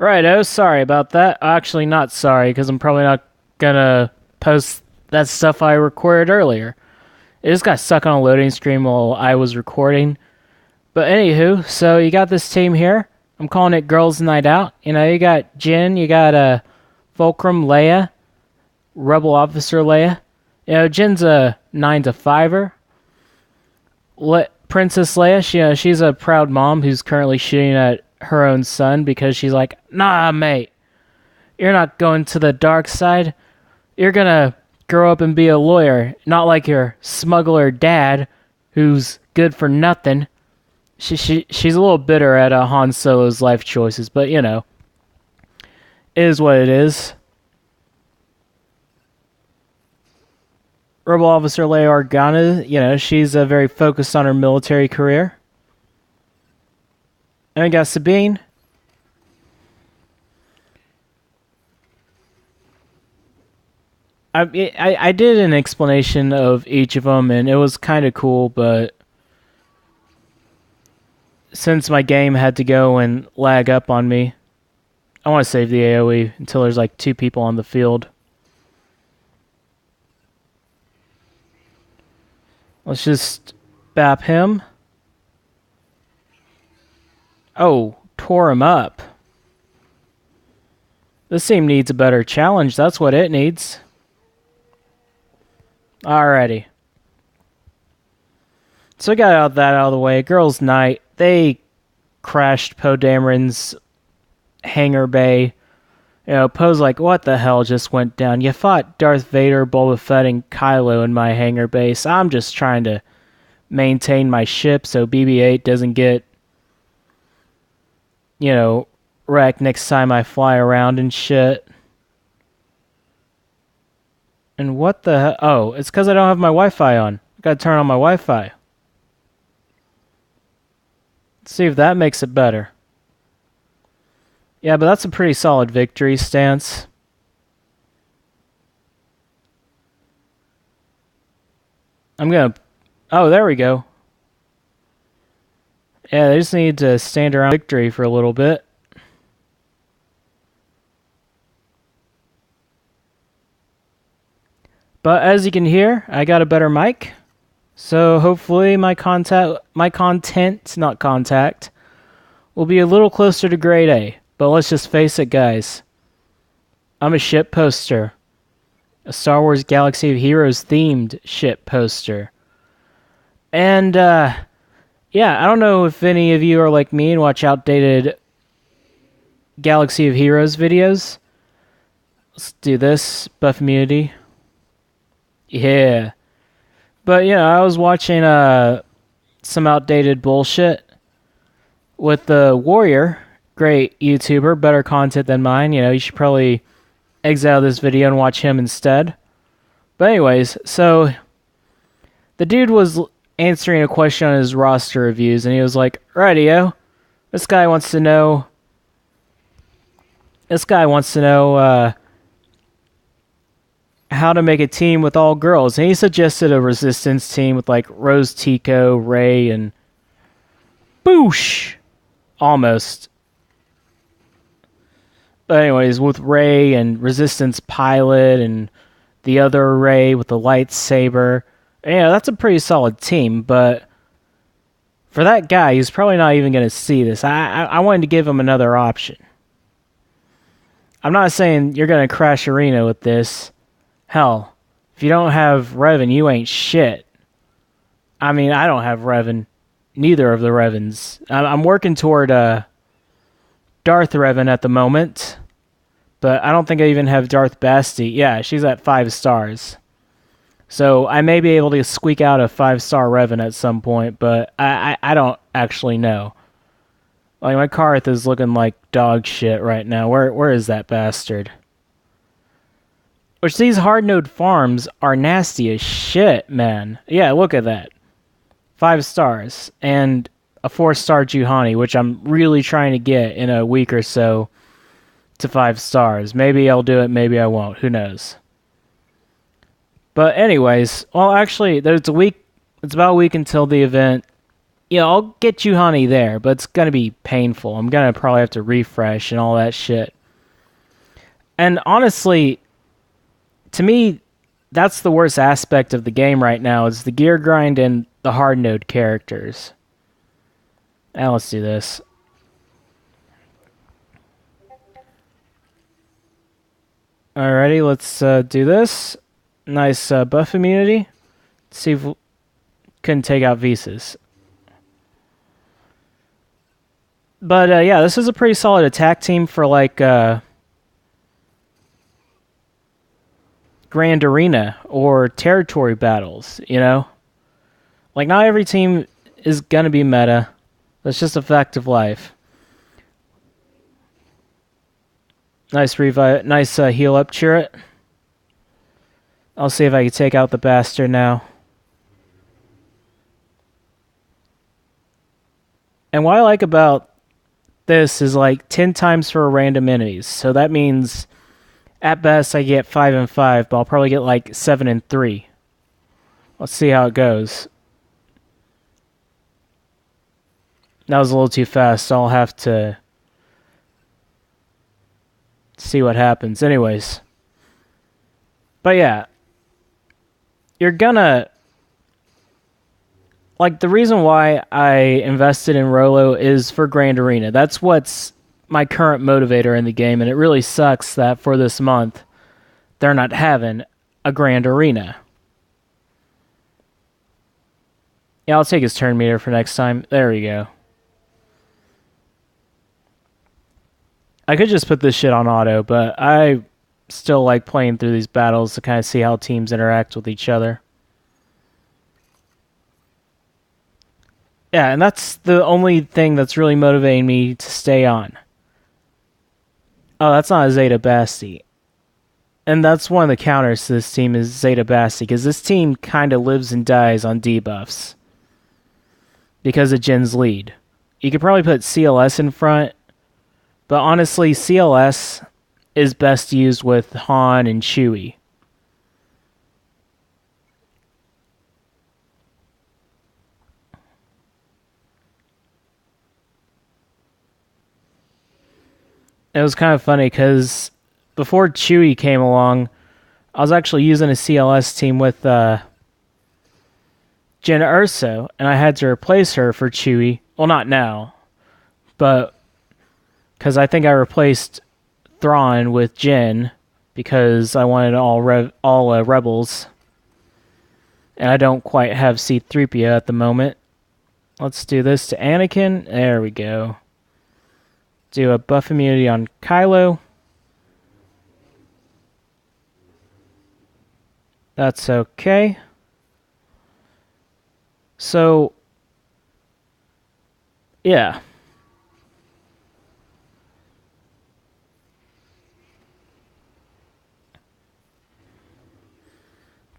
Righto, sorry about that. Actually, not sorry, because I'm probably not gonna post that stuff I recorded earlier. It just got stuck on a loading screen while I was recording. But anywho, so you got this team here. I'm calling it Girls Night Out. You know, you got Jin, you got Fulcrum, Leia, Rebel Officer Leia. You know, Jin's a 9 to 5er. Princess Leia, she's a proud mom who's currently shooting at her own son because she's like, nah, mate, you're not going to the dark side. You're gonna grow up and be a lawyer, not like your smuggler dad, who's good for nothing. She's a little bitter at Han Solo's life choices, but you know, it is what it is. Rebel Officer Leia Organa, you know, she's very focused on her military career. And we got Sabine. I did an explanation of each of them, and it was kind of cool, but since my game had to go and lag up on me, I want to save the AoE until there's like 2 people on the field. Let's just bap him. Oh, tore him up. This team needs a better challenge. That's what it needs. Alrighty. So we got that out of the way. Girls' Night. They crashed Poe Dameron's hangar bay. You know, Poe's like, what the hell just went down? You fought Darth Vader, Boba Fett, and Kylo in my hangar base. I'm just trying to maintain my ship so BB-8 doesn't get, you know, wrecked next time I fly around and shit. And what the hell? Oh, it's because I don't have my Wi-Fi on. I gotta turn on my Wi-Fi. Let's see if that makes it better. Yeah, but that's a pretty solid victory stance. I'm gonna... Oh, there we go. Yeah, they just need to stand around victory for a little bit. But as you can hear, I got a better mic. So hopefully my content, not contact, will be a little closer to grade A. But let's just face it, guys. I'm a ship poster. A Star Wars Galaxy of Heroes themed ship poster. And, yeah, I don't know if any of you are like me and watch outdated Galaxy of Heroes videos. Let's do this. Buff immunity. Yeah. But, you know, I was watching some outdated bullshit with the Warrior. Great YouTuber, better content than mine. You know, you should probably exile this video and watch him instead. But anyways, so the dude was answering a question on his roster reviews, and he was like, "Radio, this guy wants to know how to make a team with all girls." And he suggested a Resistance team with like Rose Tico, Rey, and Boosh. Almost. But anyways, with Rey and Resistance Pilot and the other Rey with the lightsaber, yeah, that's a pretty solid team. But for that guy, he's probably not even going to see this. I wanted to give him another option. I'm not saying you're going to crash arena with this. Hell, if you don't have Revan, you ain't shit. I mean, I don't have Revan. Neither of the Revans. I'm working toward Darth Revan at the moment. But I don't think I even have Darth Basti. Yeah, she's at 5 stars. So I may be able to squeak out a 5-star Revan at some point, but I don't actually know. Like, my Karth is looking like dog shit right now. Where is that bastard? Which these hard-node farms are nasty as shit, man. Yeah, look at that. 5 stars. And a 4-star Juhani, which I'm really trying to get in a week or so to 5 stars. Maybe I'll do it, maybe I won't. Who knows? But anyways, well, actually, it's about a week until the event. Yeah, I'll get you honey there, but it's gonna be painful. I'm gonna probably have to refresh and all that shit. And honestly, to me, that's the worst aspect of the game right now is the gear grind and the hard node characters. Now let's do this. Alrighty, let's do this. Nice buff immunity. Let's see if we can take out Visas. But yeah, this is a pretty solid attack team for like Grand Arena or territory battles, you know? Like, not every team is gonna be meta. That's just a fact of life. Nice revive, nice heal up turret. I'll see if I can take out the bastard now. And what I like about this is like 10 times for random enemies. So that means at best I get 5 and 5, but I'll probably get like 7 and 3. Let's see how it goes. That was a little too fast, so I'll have to see what happens. Anyways. But yeah. You're gonna... Like, the reason why I invested in Rolo is for Grand Arena. That's what's my current motivator in the game, and it really sucks that for this month, they're not having a Grand Arena. Yeah, I'll take his turn meter for next time. There we go. I could just put this shit on auto, but I still like playing through these battles to kind of see how teams interact with each other. Yeah, and that's the only thing that's really motivating me to stay on. Oh, that's not a Zeta Basti. And that's one of the counters to this team is Zeta Basti, because this team kind of lives and dies on debuffs. Because of Jin's lead. You could probably put CLS in front, but honestly, CLS is best used with Han and Chewie. It was kind of funny because before Chewie came along, I was actually using a CLS team with Jyn Erso, and I had to replace her for Chewie. Well, not now, but because I think I replaced Thrawn with Jyn because I wanted all rebels, and I don't quite have C-3PO at the moment. Let's do this to Anakin. There we go. Do a buff immunity on Kylo. That's okay. So, yeah.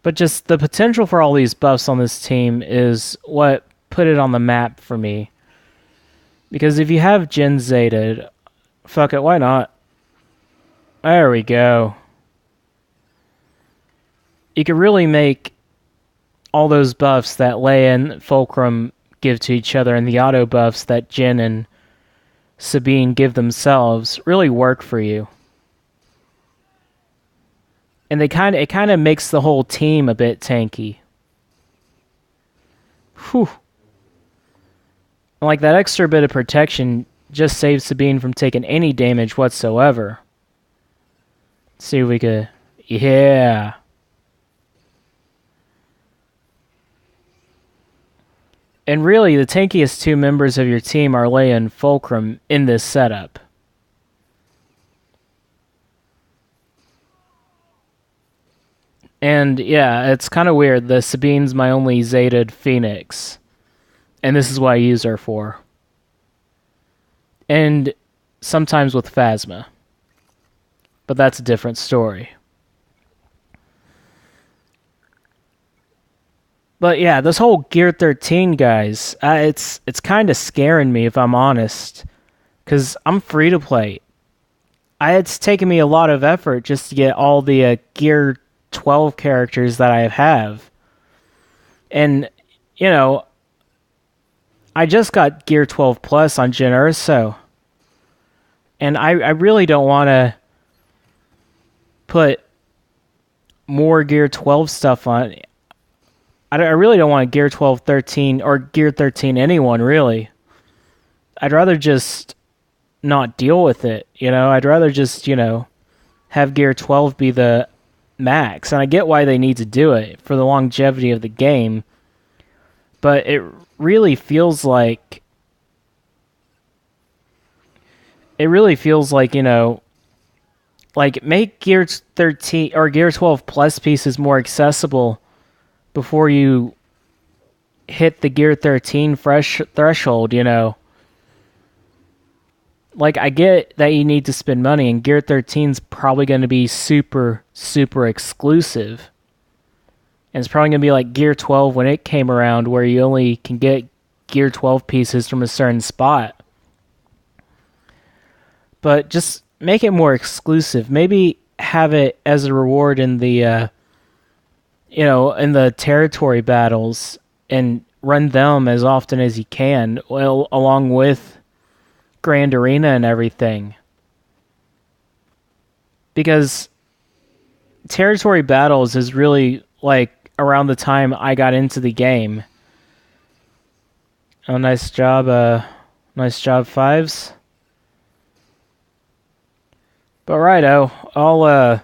But just the potential for all these buffs on this team is what put it on the map for me. Because if you have Jyn Zeta, fuck it, why not? There we go. You could really make all those buffs that Leia and Fulcrum give to each other and the auto buffs that Jyn and Sabine give themselves really work for you. And it kind of makes the whole team a bit tanky. Whew. Like, that extra bit of protection just saves Sabine from taking any damage whatsoever. Let's see if we could... Yeah. And really, the tankiest two members of your team are Leia and Fulcrum in this setup. And yeah, it's kind of weird. The Sabine's my only Zetaed Phoenix. And this is what I use her for. And sometimes with Phasma. But that's a different story. But yeah, this whole Gear 13, guys, it's kind of scaring me if I'm honest. Because I'm free to play. It's taken me a lot of effort just to get all the Gear 12 characters that I have. And, you know... I just got Gear 12 Plus on Jyn Erso, and I really don't want to put more Gear 12 stuff on. I really don't want Gear 12 13 or Gear 13 anyone, really. I'd rather just not deal with it, I'd rather just, have Gear 12 be the max. And I get why they need to do it for the longevity of the game, but it really feels like like make Gear 13 or Gear 12 Plus pieces more accessible before you hit the Gear 13 threshold, Like, I get that you need to spend money, and Gear 13's probably going to be super, super exclusive. And it's probably going to be like Gear 12 when it came around, where you only can get Gear 12 pieces from a certain spot. But just make it more exclusive. Maybe have it as a reward in the in the territory battles, and run them as often as you can, well, along with Grand Arena and everything. Because territory battles is really like around the time I got into the game. Oh, nice job, Fives. But righto, I'll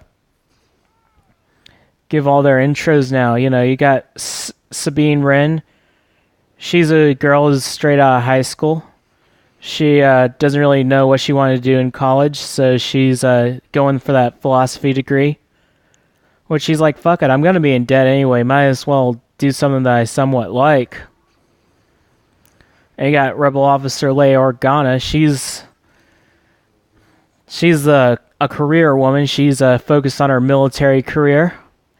give all their intros now. You got Sabine Wren. She's a girl who's straight out of high school. She doesn't really know what she wanted to do in college, so she's going for that philosophy degree. Which she's like, fuck it, I'm going to be in debt anyway. Might as well do something that I somewhat like. And you got Rebel Officer Leia Organa. She's a career woman. She's focused on her military career.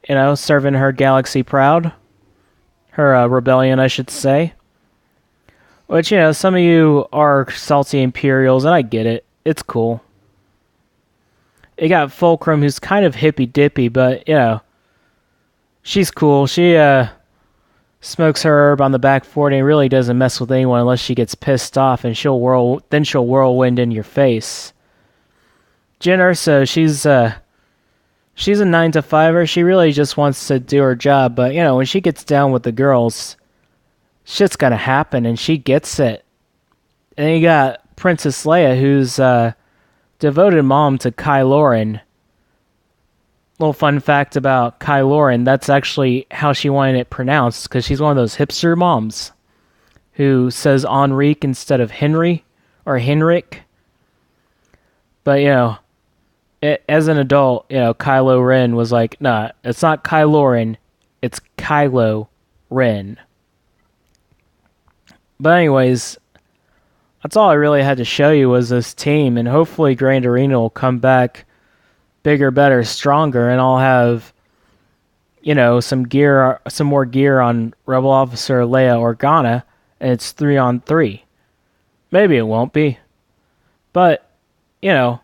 Serving her galaxy proud. Her rebellion, I should say. Which, some of you are salty Imperials, and I get it. It's cool. You got Fulcrum, who's kind of hippy-dippy, but, she's cool. She smokes her herb on the back 40 and really doesn't mess with anyone unless she gets pissed off, and she'll whirlwind in your face. Jyn Erso, she's a 9-to-5er. She really just wants to do her job, but, when she gets down with the girls, shit's gonna happen, and she gets it. And then you got Princess Leia, who's devoted mom to Kylo Ren. Little fun fact about Kylo Ren, that's actually how she wanted it pronounced, because she's one of those hipster moms who says Enrique instead of Henry or Henrik. But, as an adult, Kylo Ren was like, nah, it's not Kylo Ren, it's Kylo Ren. But anyways, that's all I really had to show you was this team, and hopefully Grand Arena will come back bigger, better, stronger, and I'll have, some more gear on Rebel Officer Leia Organa, and it's 3-on-3. Maybe it won't be. But, you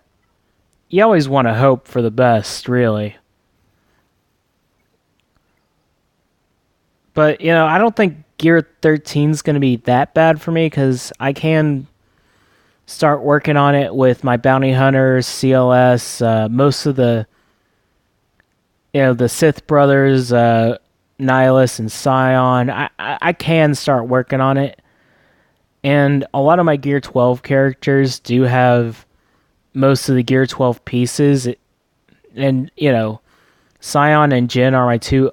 always want to hope for the best, really. But, I don't think Gear 13 is going to be that bad for me, because I can start working on it with my Bounty Hunters, CLS, most of the, the Sith brothers, Nihilus and Scion. I can start working on it. And a lot of my Gear 12 characters do have most of the Gear 12 pieces. And, Scion and Jyn are my two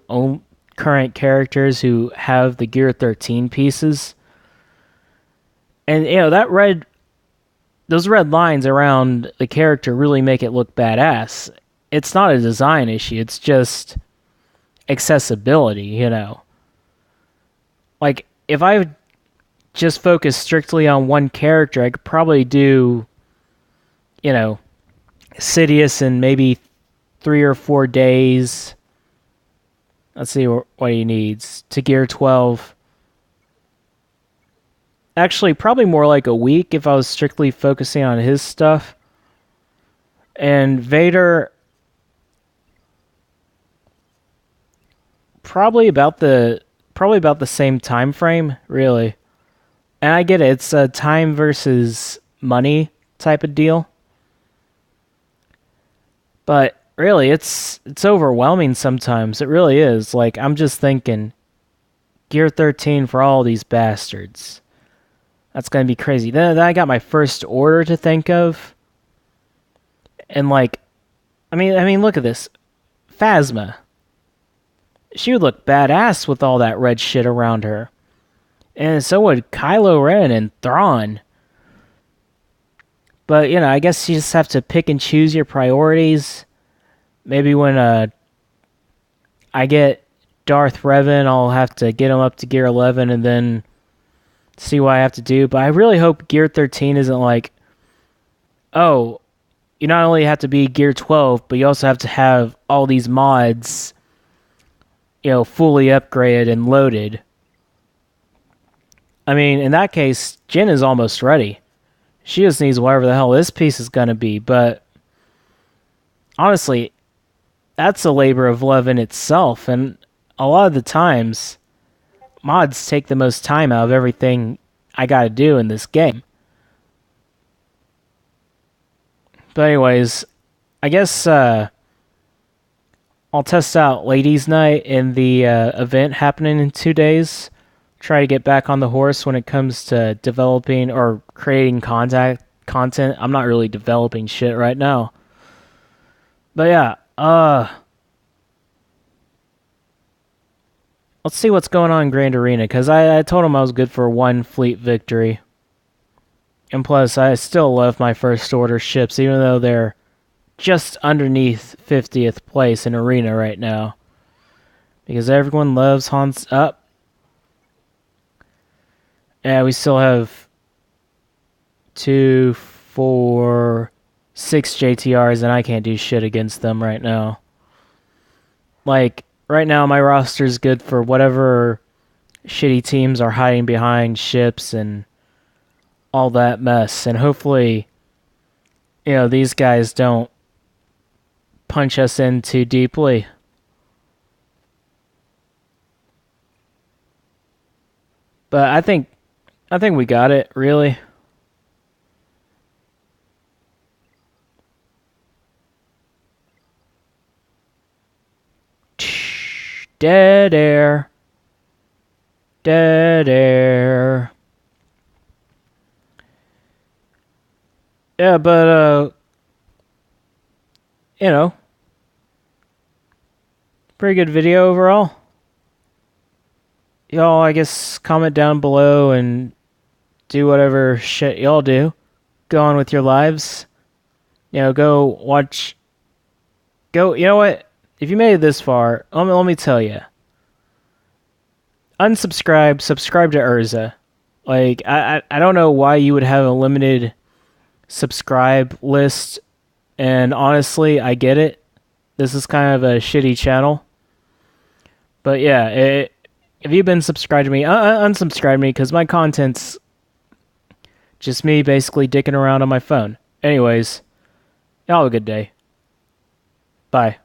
current characters who have the Gear 13 pieces. And, those red lines around the character really make it look badass. It's not a design issue, it's just accessibility, Like, if I just focus strictly on one character, I could probably do, Sidious in maybe 3 or 4 days. Let's see what he needs to Gear 12. Actually, probably more like a week if I was strictly focusing on his stuff. And Vader, probably about the same time frame, really. And I get it. It's a time versus money type of deal. But really, it's overwhelming sometimes. It really is. Like I'm just thinking, Gear 13 for all these bastards. That's gonna be crazy. Then I got my first order to think of, and like, I mean, look at this, Phasma. She would look badass with all that red shit around her, and so would Kylo Ren and Thrawn. But I guess you just have to pick and choose your priorities. Maybe when I get Darth Revan, I'll have to get him up to Gear 11 and then see what I have to do. But I really hope Gear 13 isn't like, oh, you not only have to be Gear 12, but you also have to have all these mods, fully upgraded and loaded. I mean, in that case, Jyn is almost ready. She just needs whatever the hell this piece is going to be. But honestly, that's a labor of love in itself. And a lot of the times, mods take the most time out of everything I got to do in this game. But anyways, I guess I'll test out Ladies' Night in the event happening in 2 days. Try to get back on the horse when it comes to developing or creating content. I'm not really developing shit right now. But yeah, let's see what's going on in Grand Arena, because I told him I was good for one fleet victory. And plus, I still love my First Order ships, even though they're just underneath 50th place in Arena right now. Because everyone loves Hans up. Yeah, we still have 2, 4, 6 JTRs, and I can't do shit against them right now. Like, right now my roster is good for whatever shitty teams are hiding behind ships and all that mess. And hopefully, these guys don't punch us in too deeply. But I think we got it, really. Dead air. Dead air. Yeah, but, pretty good video overall. Y'all, I guess, comment down below and do whatever shit y'all do. Go on with your lives. Go watch. You know what? If you made it this far, let me tell you. Unsubscribe, subscribe to Urza. Like, I don't know why you would have a limited subscribe list. And honestly, I get it. This is kind of a shitty channel. But yeah, if you've been subscribed to me, unsubscribe me, because my content's just me basically dicking around on my phone. Anyways, y'all have a good day. Bye.